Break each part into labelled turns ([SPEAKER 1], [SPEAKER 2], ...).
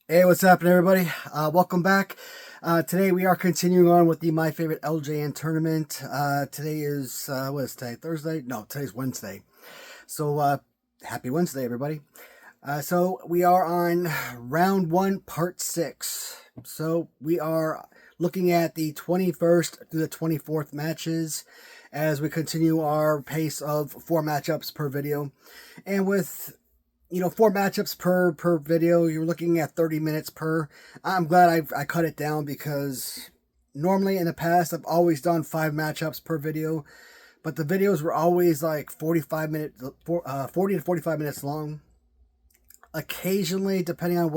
[SPEAKER 1] Hey, what's happening, everybody? Welcome back. Today we are continuing on with the My Favorite LJN Tournament. Today is, what is today? Thursday? No, today's Wednesday. So, happy Wednesday, everybody. So we are on round one, part six. So we are looking at the 21st through the 24th matches as we continue our pace of 4 matchups per video. And with 4 matchups per video, you're looking at 30 minutes per. I'm glad I cut it down because normally in the past I've always done 5 matchups per video, but the videos were always like 40 to 45 minutes long. Occasionally, depending on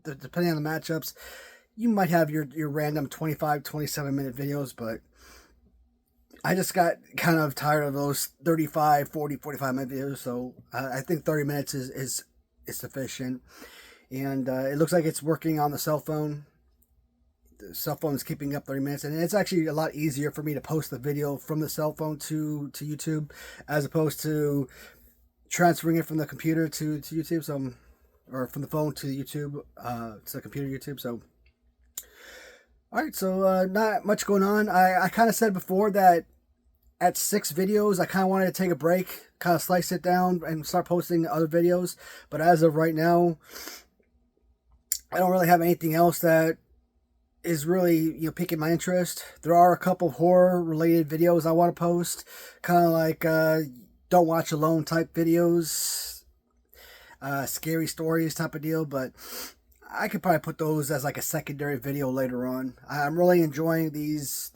[SPEAKER 1] the matchups, you might have your random 25, 27 minute videos, but I just got kind of tired of those 35, 40, 45 minute videos, so I think 30 minutes is sufficient. And it looks like it's working on the cell phone. The cell phone is keeping up 30 minutes, and it's actually a lot easier for me to post the video from the cell phone to YouTube as opposed to transferring it from the computer to YouTube, or from the phone to YouTube, to the computer YouTube. So, all right, so not much going on. I kind of said before that at 6 videos, I kind of wanted to take a break, kind of slice it down, and start posting other videos. But as of right now, I don't really have anything else that is really piquing my interest. There are a couple horror related videos I want to post, kind of like don't watch alone type videos, scary stories type of deal, but I could probably put those as like a secondary video later on. I'm really enjoying these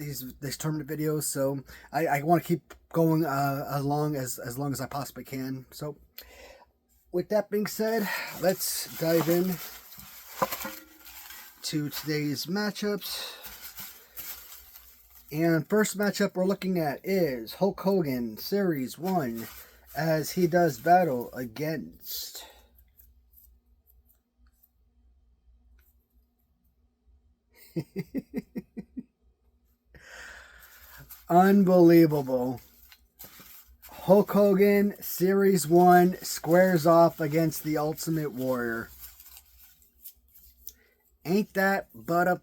[SPEAKER 1] tournament videos, so I want to keep going along as long as I possibly can. So with that being said, let's dive in to today's matchups. And first matchup we're looking at is Hulk Hogan Series 1 as he does battle against unbelievable. Hulk Hogan Series 1 squares off against the Ultimate Warrior. Ain't that but a...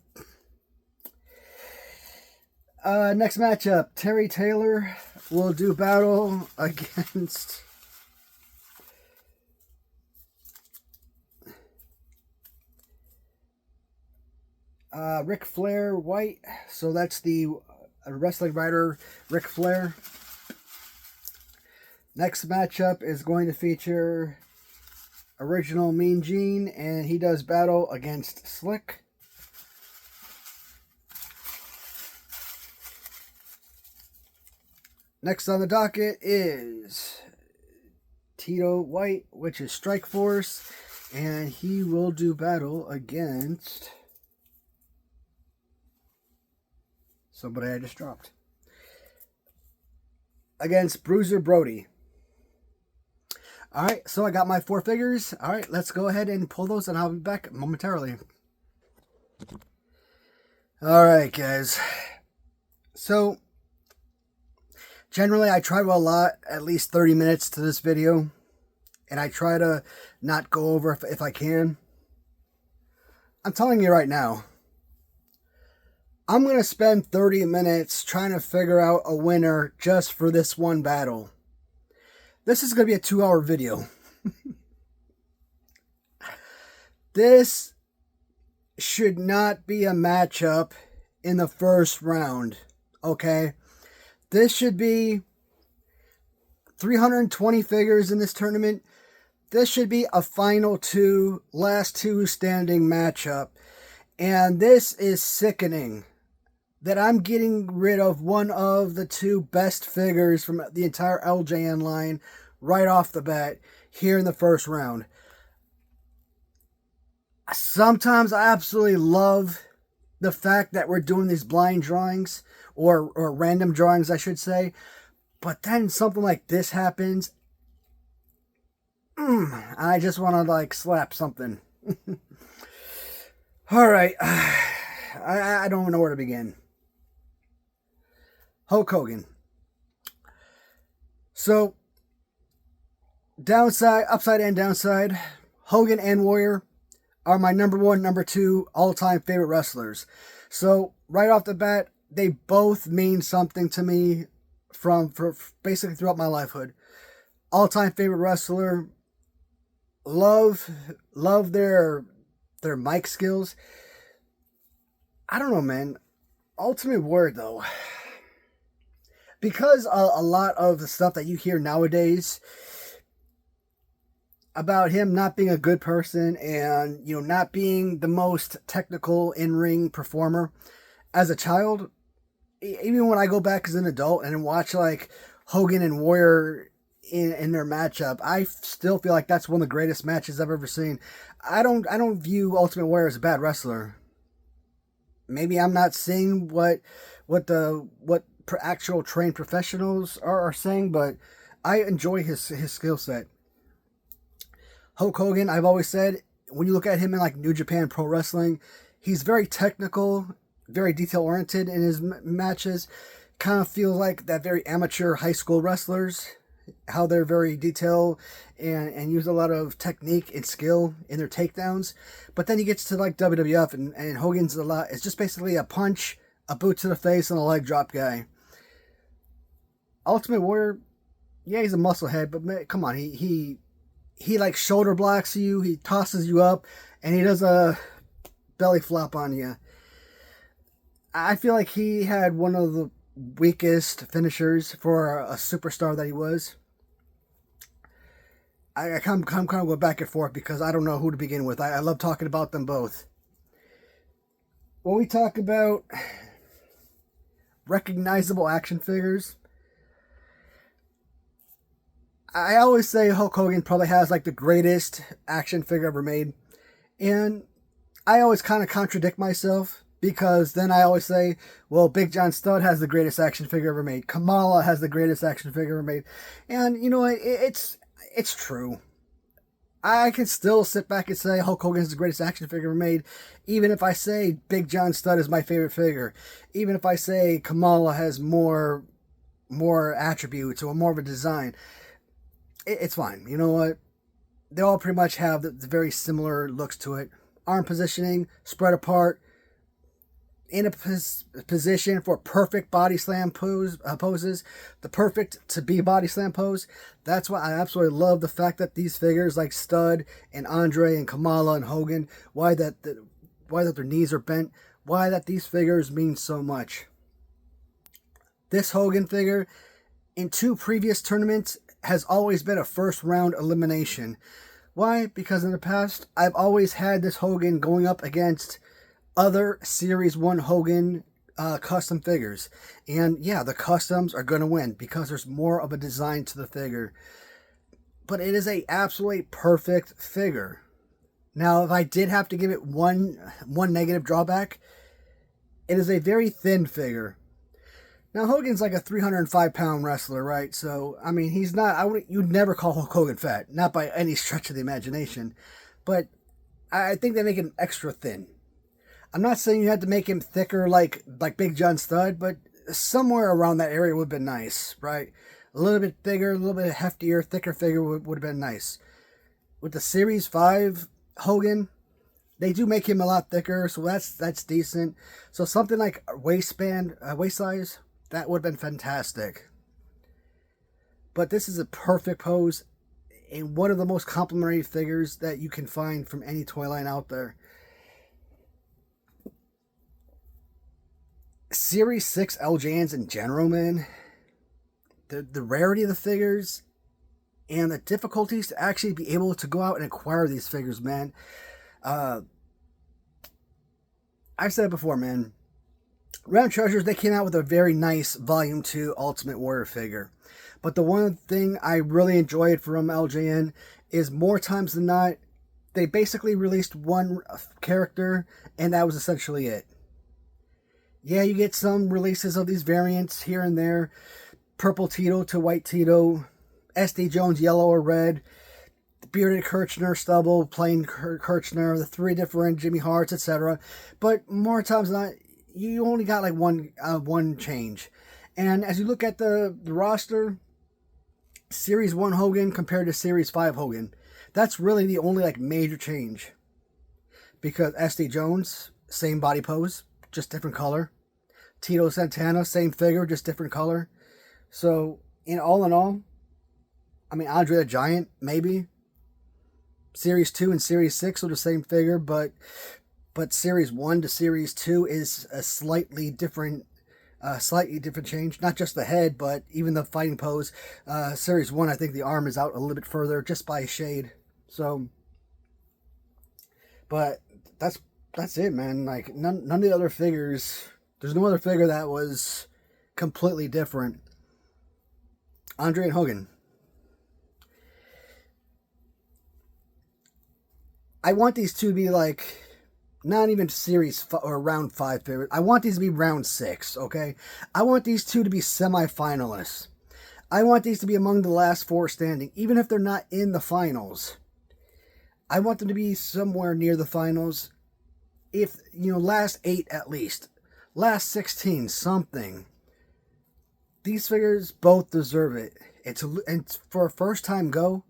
[SPEAKER 1] next matchup, Terry Taylor will do battle against Ric Flair White. So that's the wrestling writer Ric Flair. Next matchup is going to feature Original Mean Gene, and he does battle against Slick. Next on the docket is Tito White, which is Strike Force, and he will do battle against somebody I just dropped. Against Bruiser Brody. Alright, so I got my 4 figures. Alright, let's go ahead and pull those, and I'll be back momentarily. Alright, guys. So, generally, I try to allot at least 30 minutes to this video, and I try to not go over if I can. I'm telling you right now, I'm going to spend 30 minutes trying to figure out a winner just for this one battle. This is going to be a 2-hour video. This should not be a matchup in the first round, okay? This should be 320 figures in this tournament. This should be a final 2, last 2 standing matchup. And this is sickening that I'm getting rid of one of the 2 best figures from the entire LJN line right off the bat here in the first round. Sometimes I absolutely love the fact that we're doing these blind drawings, or random drawings, I should say. But then something like this happens, I just want to like slap something. Alright, I don't know where to begin. Hulk Hogan. So, downside, upside and downside, Hogan and Warrior, are my number one, number two all-time favorite wrestlers. So right off the bat, they both mean something to me for basically throughout my lifehood. All-time favorite wrestler, love their mic skills. I don't know, man. Ultimate Warrior, though, because a lot of the stuff that you hear nowadays about him not being a good person and, you know, not being the most technical in-ring performer as a child, even when I go back as an adult and watch like Hogan and Warrior in their matchup, I still feel like that's one of the greatest matches I've ever seen. I don't view Ultimate Warrior as a bad wrestler. Maybe I'm not seeing what actual trained professionals are saying, but I enjoy his skill set. Hulk Hogan, I've always said, when you look at him in like New Japan Pro Wrestling, he's very technical, very detail oriented in his matches. Kind of feels like that very amateur high school wrestlers, how they're very detailed and use a lot of technique and skill in their takedowns. But then he gets to like WWF and Hogan's it's just basically a punch, a boot to the face, and a leg drop guy. Ultimate Warrior, yeah, he's a musclehead, but man, come on, he like shoulder blocks you, he tosses you up, and he does a belly flop on you. I feel like he had one of the weakest finishers for a superstar that he was. I kind of go back and forth because I don't know who to begin with. I love talking about them both. When we talk about recognizable action figures, I always say Hulk Hogan probably has like the greatest action figure ever made. And I always kind of contradict myself because then I always say, well, Big John Studd has the greatest action figure ever made. Kamala has the greatest action figure ever made. And you know, it's true. I can still sit back and say Hulk Hogan is the greatest action figure ever made, even if I say Big John Studd is my favorite figure. Even if I say Kamala has more attributes or more of a design. It's fine. You know what? They all pretty much have the very similar looks to it. Arm positioning, spread apart, in a position for perfect body slam poses, the perfect to be body slam pose. That's why I absolutely love the fact that these figures like Studd and Andre and Kamala and Hogan, why that their knees are bent, why that these figures mean so much. This Hogan figure in 2 previous tournaments has always been a first round elimination. Why? Because in the past, I've always had this Hogan going up against other Series 1 Hogan custom figures. And yeah, the customs are going to win because there's more of a design to the figure. But it is a absolutely perfect figure. Now, if I did have to give it one negative drawback, it is a very thin figure. Now, Hogan's like a 305-pound wrestler, right? So, I mean, he's not, you'd never call Hulk Hogan fat, not by any stretch of the imagination. But I think they make him extra thin. I'm not saying you had to make him thicker like Big John Studd, but somewhere around that area would have been nice, right? A little bit bigger, a little bit heftier, thicker figure would have been nice. With the Series 5 Hogan, they do make him a lot thicker, so that's decent. So something like waist size, that would have been fantastic. But this is a perfect pose and one of the most complimentary figures that you can find from any toy line out there. Series 6 LJNs in general, man, the rarity of the figures and the difficulties to actually be able to go out and acquire these figures, man. I've said it before, man. Round Treasures, they came out with a very nice Volume 2 Ultimate Warrior figure. But the one thing I really enjoyed from LJN is more times than not, they basically released one character, and that was essentially it. Yeah, you get some releases of these variants here and there. Purple Tito to White Tito, SD Jones yellow or red, the bearded Kirchner stubble, plain Kirchner, the 3 different Jimmy Harts, etc. But more times than not, you only got like one change. And as you look at the roster, Series 1 Hogan compared to Series 5 Hogan, that's really the only like major change. because SD Jones, same body pose, just different color. Tito Santana, same figure, just different color. So, in all, I mean, Andre the Giant, maybe. Series 2 and Series 6 are the same figure, but Series 1 to Series 2 is a slightly different change. Not just the head, but even the fighting pose. Series 1, I think the arm is out a little bit further, just by a shade. So, but that's it, man. Like, none of the other figures, there's no other figure that was completely different. Andre and Hogan. I want these to be like, not even series or round 5 favorites. I want these to be round 6, okay? I want these two to be semi-finalists. I want these to be among the last 4 standing, even if they're not in the finals. I want them to be somewhere near the finals. If, last 8 at least. Last 16, something. These figures both deserve it. And for a first time go,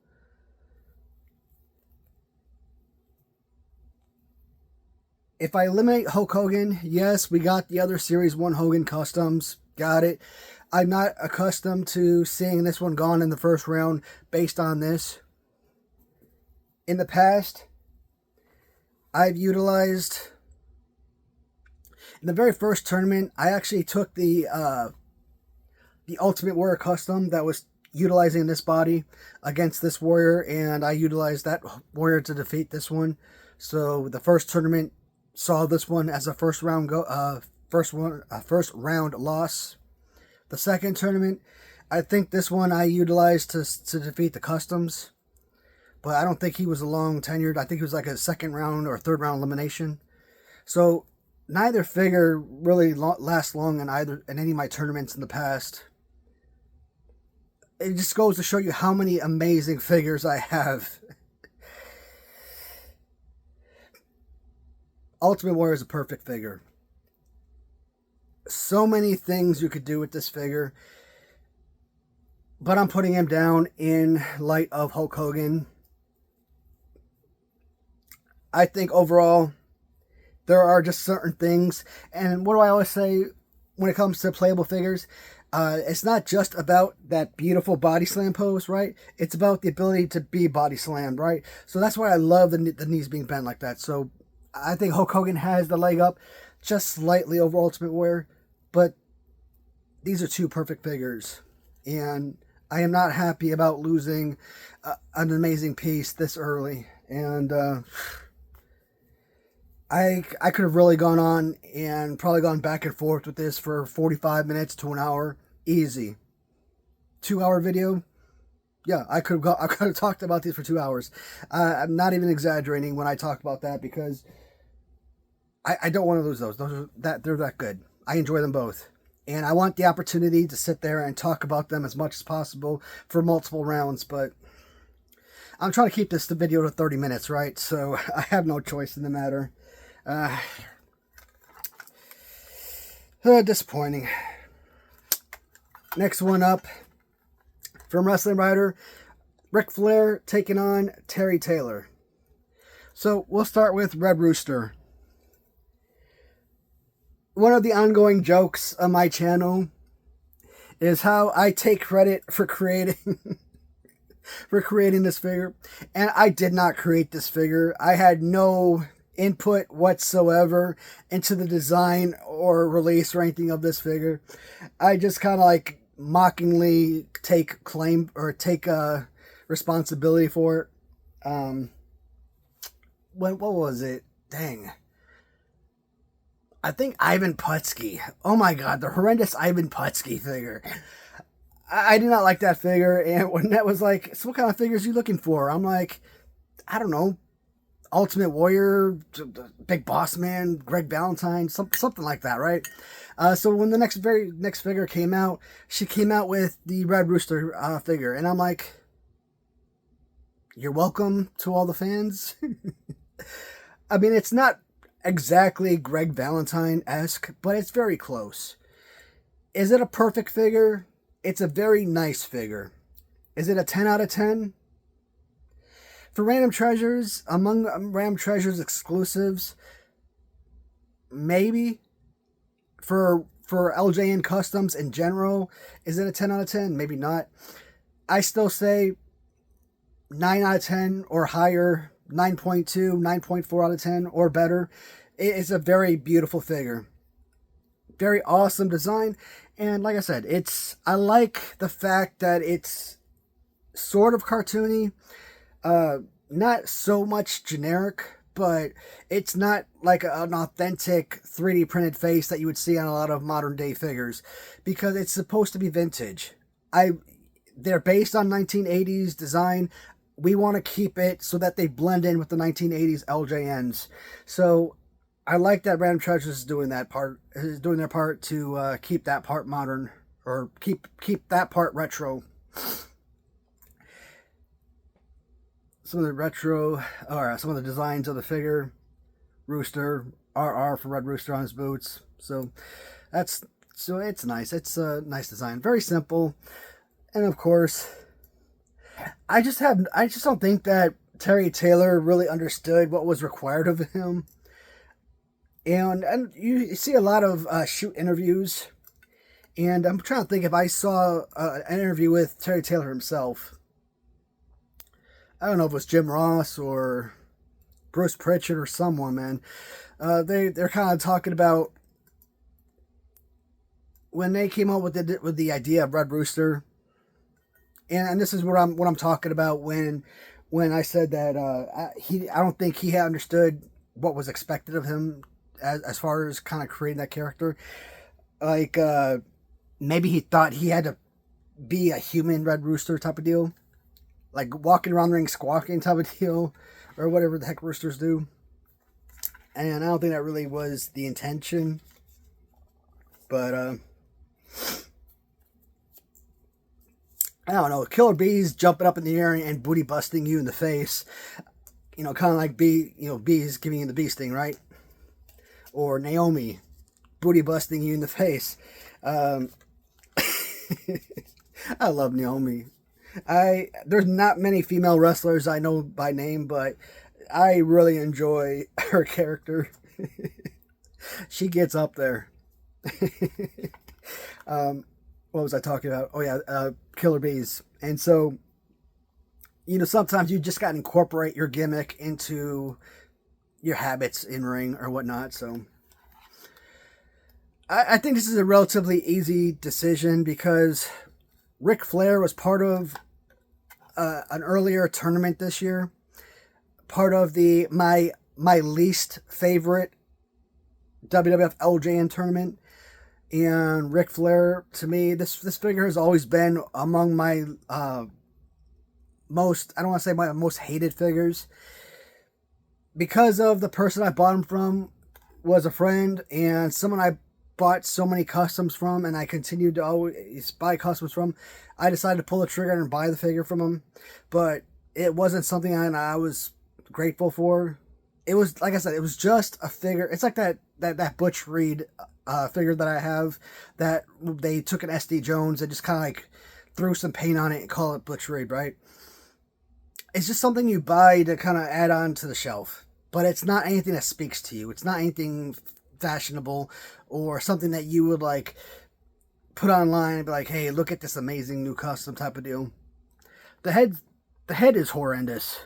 [SPEAKER 1] if I eliminate Hulk Hogan, yes, we got the other Series 1 Hogan customs. Got it. I'm not accustomed to seeing this one gone in the first round based on this. In the past, I've utilized... In the very first tournament, I actually took the Ultimate Warrior custom that was utilizing this body against this warrior, and I utilized that warrior to defeat this one. So the first tournament saw this one as a first round loss. The second tournament, I think this one I utilized to defeat the customs, but I don't think he was a long tenured. I think he was like a second round or third round elimination. So neither figure really lasts long in any of my tournaments in the past. It just goes to show you how many amazing figures I have. Ultimate Warrior is a perfect figure. So many things you could do with this figure. But I'm putting him down in light of Hulk Hogan. I think overall, there are just certain things. And what do I always say when it comes to playable figures? It's not just about that beautiful body slam pose, right? It's about the ability to be body slammed, right? So that's why I love the knees being bent like that. So I think Hulk Hogan has the leg up just slightly over Ultimate Warrior, but these are two perfect figures, and I am not happy about losing an amazing piece this early. And I could have really gone on and probably gone back and forth with this for 45 minutes to an hour, easy. 2-hour video. Yeah, I could have talked about these for 2 hours. I'm not even exaggerating when I talk about that, because I don't want to lose those. They're that good. I enjoy them both. And I want the opportunity to sit there and talk about them as much as possible for multiple rounds, but I'm trying to keep the video to 30 minutes, right? So I have no choice in the matter. Disappointing. Next one up, from Wrestling Writer, Ric Flair taking on Terry Taylor. So we'll start with Red Rooster. One of the ongoing jokes on my channel is how I take credit for creating this figure. And I did not create this figure. I had no input whatsoever into the design or release or anything of this figure. I just kind of like mockingly take claim or take responsibility for it. What was it? Dang. I think Ivan Putski. Oh my god, the horrendous Ivan Putski figure. I did not like that figure, and when that was like, so what kind of figures are you looking for? I'm like, I don't know, Ultimate Warrior, Big Boss Man, Greg Valentine, something like that, right? So when the very next figure came out, she came out with the Red Rooster figure, and I'm like, you're welcome to all the fans. I mean, it's not exactly Greg Valentine-esque, but it's very close. Is it a perfect figure? It's a very nice figure. Is it a 10 out of 10? For Random Treasures, among Random Treasures exclusives, maybe. For LJN Customs in general, is it a 10 out of 10? Maybe not. I still say 9 out of 10 or higher, 9.2, 9.4 out of 10 or better. It's a very beautiful figure. Very awesome design. And like I said, I like the fact that it's sort of cartoony. Not so much generic, but it's not like an authentic 3D printed face that you would see on a lot of modern day figures, because it's supposed to be vintage. They're based on 1980s design. We want to keep it so that they blend in with the 1980s LJNs. So I like that Random Treasures is doing their part to keep that part modern, or keep that part retro. Some of the retro, or some of the designs of the figure. Rooster, RR for Red Rooster on his boots. So it's nice. It's a nice design. Very simple. And of course, I just don't think that Terry Taylor really understood what was required of him. And you see a lot of shoot interviews. And I'm trying to think if I saw an interview with Terry Taylor himself. I don't know if it was Jim Ross or Bruce Pritchard or someone, man. They're kind of talking about when they came up with the idea of Red Rooster, and this is what I'm talking about when I said that I don't think he had understood what was expected of him as far as kind of creating that character. Like maybe he thought he had to be a human Red Rooster type of deal. Like walking around the ring squawking type of deal, or whatever the heck roosters do. And I don't think that really was the intention. But, I don't know. Killer Bees jumping up in the air and booty busting you in the face. You know, kind of like Bees giving you the bee sting, right? Or Naomi booty busting you in the face. I love Naomi. There's not many female wrestlers I know by name, but I really enjoy her character. She gets up there. What was I talking about? Oh yeah, Killer Bees. And so, sometimes you just got to incorporate your gimmick into your habits in ring or whatnot. So I think this is a relatively easy decision, because Ric Flair was part of an earlier tournament this year. Part of my least favorite WWF LJN tournament. And Ric Flair, to me, this figure has always been among my most, I don't want to say my most hated figures. Because of the person I bought him from was a friend, and someone I bought so many customs from, and I continued to always buy customs from, I decided to pull the trigger and buy the figure from him. But it wasn't something I was grateful for. It was, like I said, it was just a figure. It's like that Butch Reed figure that I have, that they took an SD Jones and just kind of like threw some paint on it and call it Butch Reed, right? It's just something you buy to kind of add on to the shelf. But it's not anything that speaks to you. It's not anything fashionable or something that you would like put online and be like, hey, look at this amazing new custom type of deal. The head is horrendous.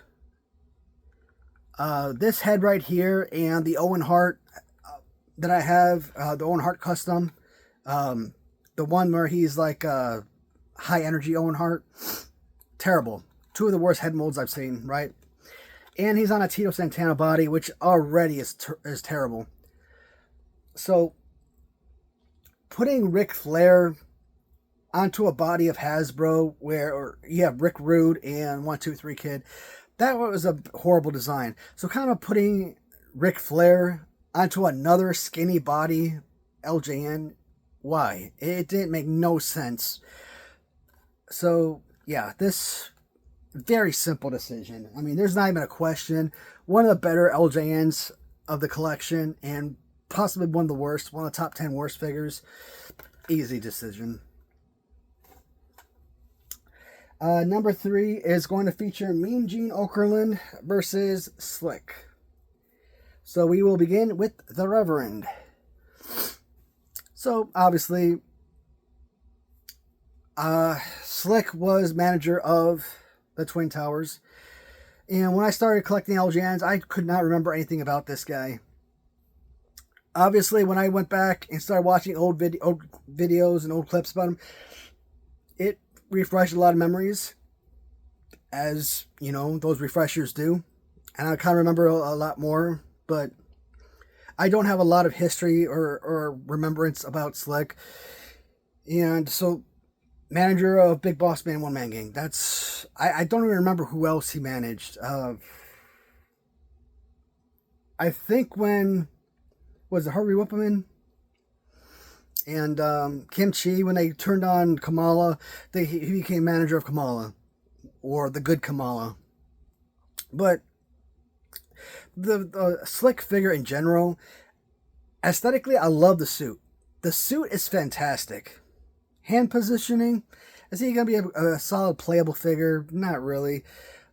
[SPEAKER 1] This head right here and the Owen Hart that I have, the Owen Hart custom, the one where he's like high energy Owen Hart, terrible. Two of the worst head molds I've seen, right? And he's on a Tito Santana body, which already is terrible. So, putting Ric Flair onto a body of Hasbro, where you have Rick Rude and 1-2-3 Kid, that was a horrible design. So, kind of putting Ric Flair onto another skinny body, LJN, why? It didn't make no sense. So, yeah, this very simple decision. I mean, there's not even a question. One of the better LJNs of the collection, and possibly one of the worst, one of the top 10 worst figures. Easy decision. Number 3 is going to feature Mean Gene Okerlund versus Slick. So we will begin with the Reverend. So obviously, Slick was manager of the Twin Towers. And when I started collecting LJNs, I could not remember anything about this guy. Obviously, when I went back and started watching old videos and old clips about him, it refreshed a lot of memories, as, you know, those refreshers do. And I kind of remember a lot more, but I don't have a lot of history or remembrance about Slick. And so, manager of Big Boss Man One Man Gang. That's... I don't even remember who else he managed. I think when... Was it Harvey Whippleman? And Kim Chi, when they turned on Kamala, he became manager of Kamala. Or the good Kamala. But the Slick figure in general, aesthetically, I love the suit. The suit is fantastic. Hand positioning, is he going to be a solid playable figure? Not really.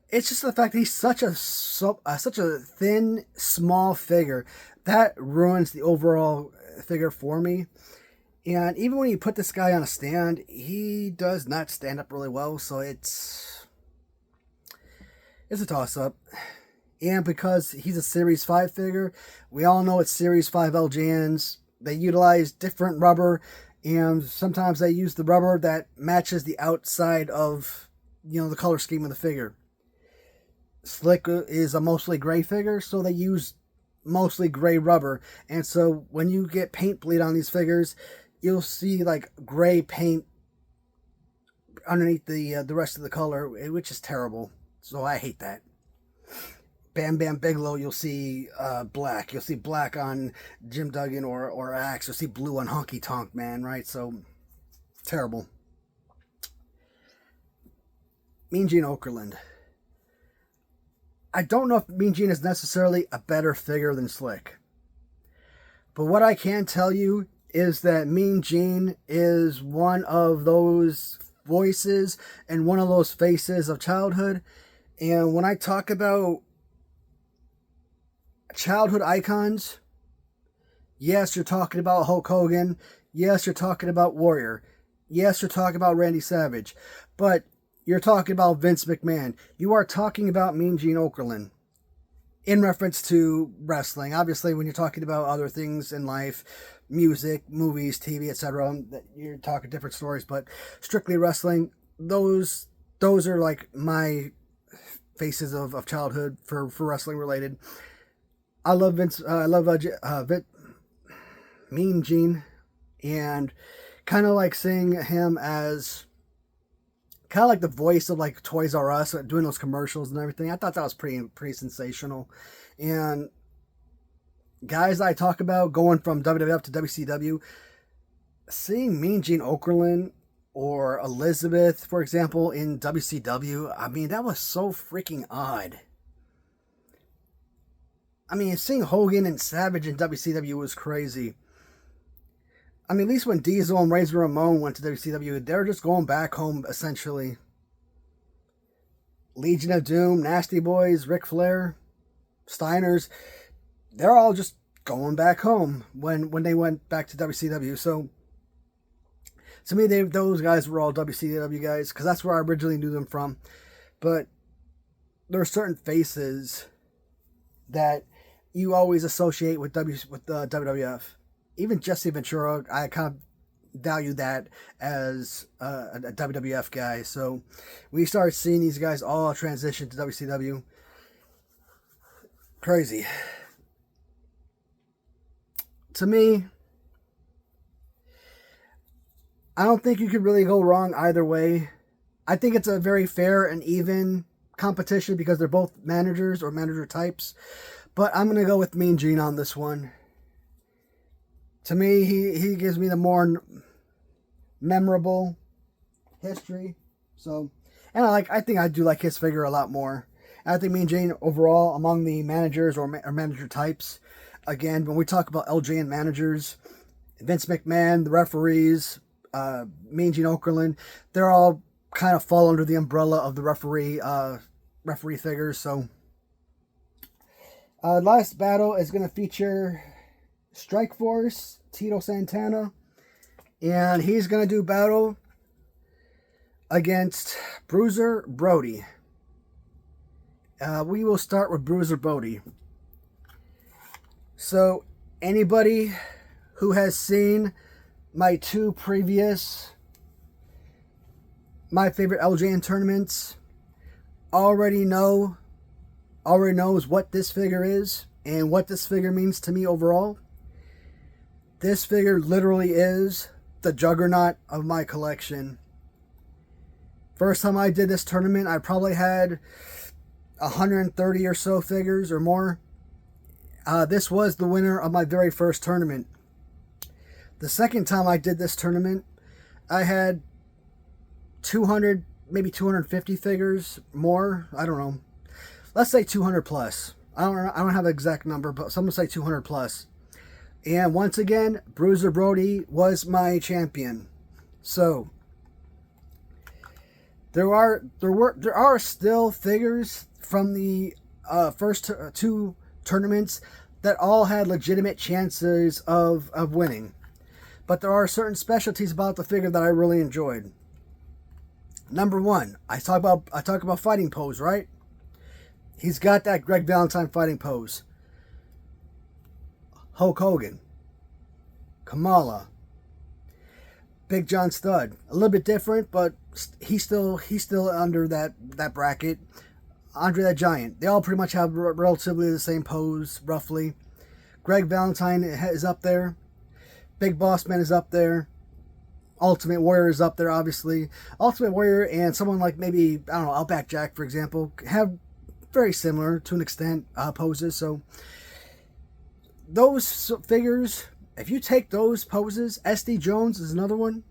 [SPEAKER 1] It's just the fact that he's such a thin, small figure. That ruins the overall figure for me. And even when you put this guy on a stand, he does not stand up really well. So it's a toss-up. And because he's a Series 5 figure, we all know it's Series 5 LJNs. They utilize different rubber, and sometimes they use the rubber that matches the outside of, you know, the color scheme of the figure. Slick is a mostly gray figure, so they use mostly gray rubber. And so when you get paint bleed on these figures, you'll see like gray paint underneath the rest of the color, which is terrible. So I hate that. Bam Bam Bigelow, you'll see black. You'll see black on Jim Duggan or Axe. You'll see blue on Honky Tonk Man, right? So, terrible. Mean Gene Okerlund. I don't know if Mean Gene is necessarily a better figure than Slick. But what I can tell you is that Mean Gene is one of those voices and one of those faces of childhood. And when I talk about childhood icons, yes, you're talking about Hulk Hogan. Yes, you're talking about Warrior. Yes, you're talking about Randy Savage. But you're talking about Vince McMahon. You are talking about Mean Gene Okerlund in reference to wrestling. Obviously, when you're talking about other things in life, music, movies, TV, etc., you're talking different stories. But strictly wrestling, those are like my faces of childhood for wrestling related. I love Vince. I love Mean Gene, and kind of like seeing him as kind of like the voice of like Toys R Us, doing those commercials and everything. I thought that was pretty sensational. And guys I talk about going from WWF to WCW, seeing Mean Gene Okerlund or Elizabeth, for example, in WCW, I mean, that was so freaking odd. I mean, seeing Hogan and Savage in WCW was crazy. I mean, at least when Diesel and Razor Ramon went to WCW, they're just going back home, essentially. Legion of Doom, Nasty Boys, Ric Flair, Steiners, they're all just going back home when they went back to WCW. So, to me, those guys were all WCW guys, because that's where I originally knew them from. But there are certain faces that you always associate with WWF. Even Jesse Ventura, I kind of value that as a WWF guy. So we started seeing these guys all transition to WCW. Crazy. To me, I don't think you could really go wrong either way. I think it's a very fair and even competition because they're both managers or manager types. But I'm going to go with Mean Gene on this one. To me, he gives me the more memorable history. So, and I think I do like his figure a lot more. I think Mean Gene overall among the managers or manager types. Again, when we talk about LJN managers, Vince McMahon, the referees, Mean Gene Okerlund, they're all kind of fall under the umbrella of the referee figures. So last battle is going to feature Strikeforce, Tito Santana, and he's going to do battle against Bruiser Brody. We will start with Bruiser Brody. So anybody who has seen my two previous My Favorite LJN tournaments already knows what this figure is and what this figure means to me overall. This figure literally is the juggernaut of my collection. First time I did this tournament, I probably had 130 or so figures or more. This was the winner of my very first tournament. The second time I did this tournament, I had 200, maybe 250 figures more. I don't know. Let's say 200 plus. I don't have an exact number, but someone say 200 plus. And once again, Bruiser Brody was my champion. So there are still figures from the first two tournaments that all had legitimate chances of winning. But there are certain specialties about the figure that I really enjoyed. Number one, I talk about fighting pose, right? He's got that Greg Valentine fighting pose. Hulk Hogan, Kamala, Big John Studd, a little bit different, but he's still under that bracket. Andre the Giant, they all pretty much have relatively the same pose, roughly. Greg Valentine is up there. Big Boss Man is up there. Ultimate Warrior is up there, obviously. Ultimate Warrior and someone like maybe, I don't know, Outback Jack, for example, have very similar, to an extent, poses. So those figures, if you take those poses, SD Jones is another one,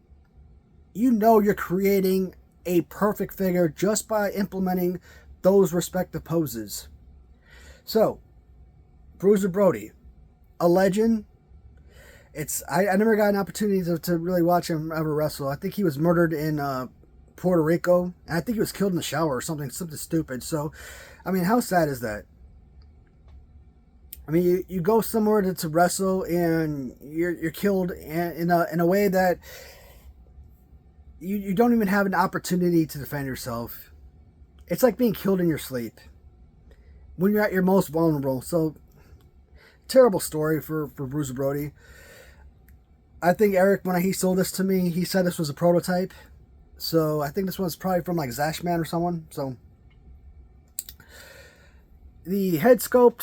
[SPEAKER 1] you know you're creating a perfect figure just by implementing those respective poses. So, Bruiser Brody, a legend. I never got an opportunity to really watch him ever wrestle. I think he was murdered in Puerto Rico, and I think he was killed in the shower or something stupid. So, I mean, how sad is that? I mean, you go somewhere to wrestle and you're killed in a way that you don't even have an opportunity to defend yourself. It's like being killed in your sleep when you're at your most vulnerable. So, terrible story for Bruiser Brody. I think Eric, when he sold this to me, he said this was a prototype. So, I think this one's probably from like Zashman or someone. So, the head sculpt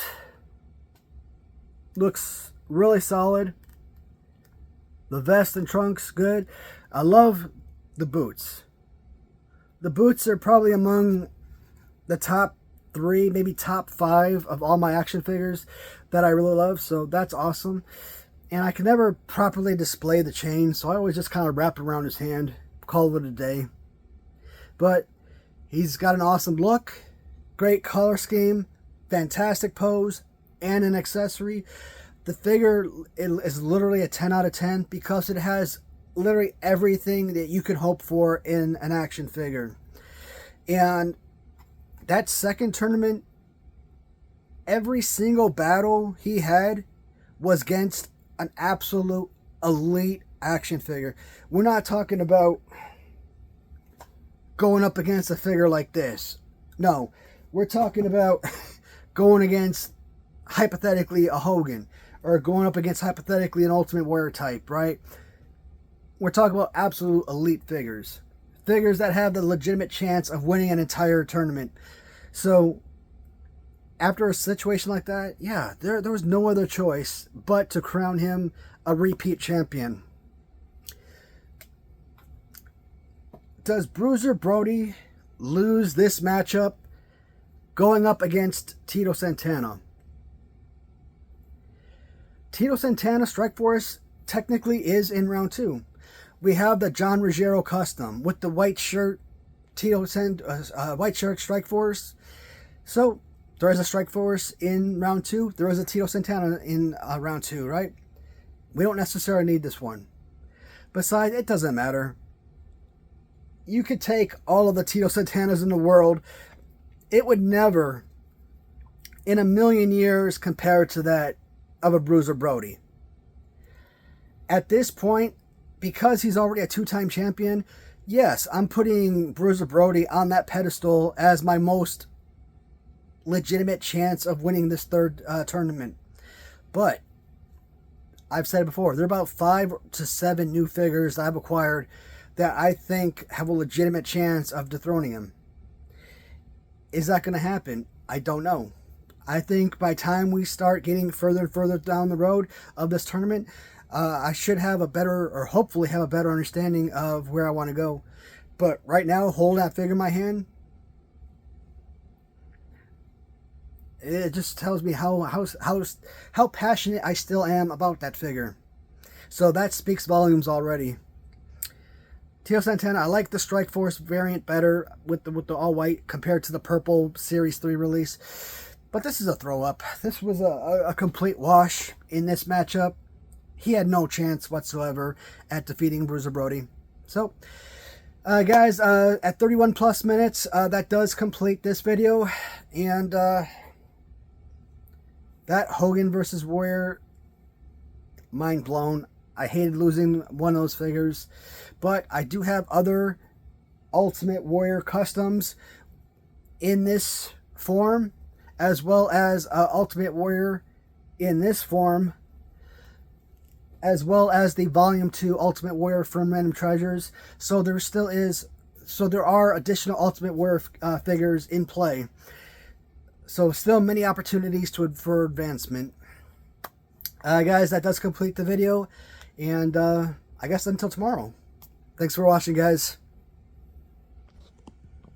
[SPEAKER 1] looks really solid. The vest and trunks, good. I love the boots. The boots are probably among the top 3, maybe top 5 of all my action figures that I really love. So that's awesome. And I can never properly display the chain, so I always just kind of wrap it around his hand, call it a day. But he's got an awesome look, great color scheme, fantastic pose, and an accessory. The figure is literally a 10 out of 10 because it has literally everything that you could hope for in an action figure. And that second tournament, every single battle he had was against an absolute elite action figure. We're not talking about going up against a figure like this. No, we're talking about going against, hypothetically, a Hogan, or going up against, hypothetically, an Ultimate Warrior type, right? We're talking about absolute elite figures. Figures that have the legitimate chance of winning an entire tournament. So, after a situation like that, yeah, there was no other choice but to crown him a repeat champion. Does Bruiser Brody lose this matchup going up against Tito Santana? Tito Santana Strikeforce technically is in round 2. We have the John Ruggiero custom with the white shirt, white shirt Strikeforce. So there is a Strikeforce in round 2. There is a Tito Santana in round 2, right? We don't necessarily need this one. Besides, it doesn't matter. you could take all of the Tito Santanas in the world, it would never, in a million years, compare to that of a Bruiser Brody. At this point, because he's already a two-time champion, yes, I'm putting Bruiser Brody on that pedestal as my most legitimate chance of winning this third tournament. But I've said it before, there are about 5 to 7 new figures that I've acquired that I think have a legitimate chance of dethroning him. Is that going to happen? I don't know. I think by the time we start getting further and further down the road of this tournament, I should have a better, or hopefully have a better understanding of where I want to go. But right now, holding that figure in my hand, it just tells me how passionate I still am about that figure. So that speaks volumes already. Tito Santana, I like the Strike Force variant better with the all white compared to the purple Series 3 release. But this is a throw up. This was a complete wash in this matchup. He had no chance whatsoever at defeating Bruiser Brody. So, guys, at 31 plus minutes, that does complete this video. And that Hogan versus Warrior, mind blown. I hated losing one of those figures. But I do have other Ultimate Warrior customs in this form, as well as Ultimate Warrior in this form, as well as the Volume 2 Ultimate Warrior from Random Treasures. So there are additional Ultimate Warrior figures in play. So still many opportunities for advancement. Guys, that does complete the video. And I guess until tomorrow. Thanks for watching, guys.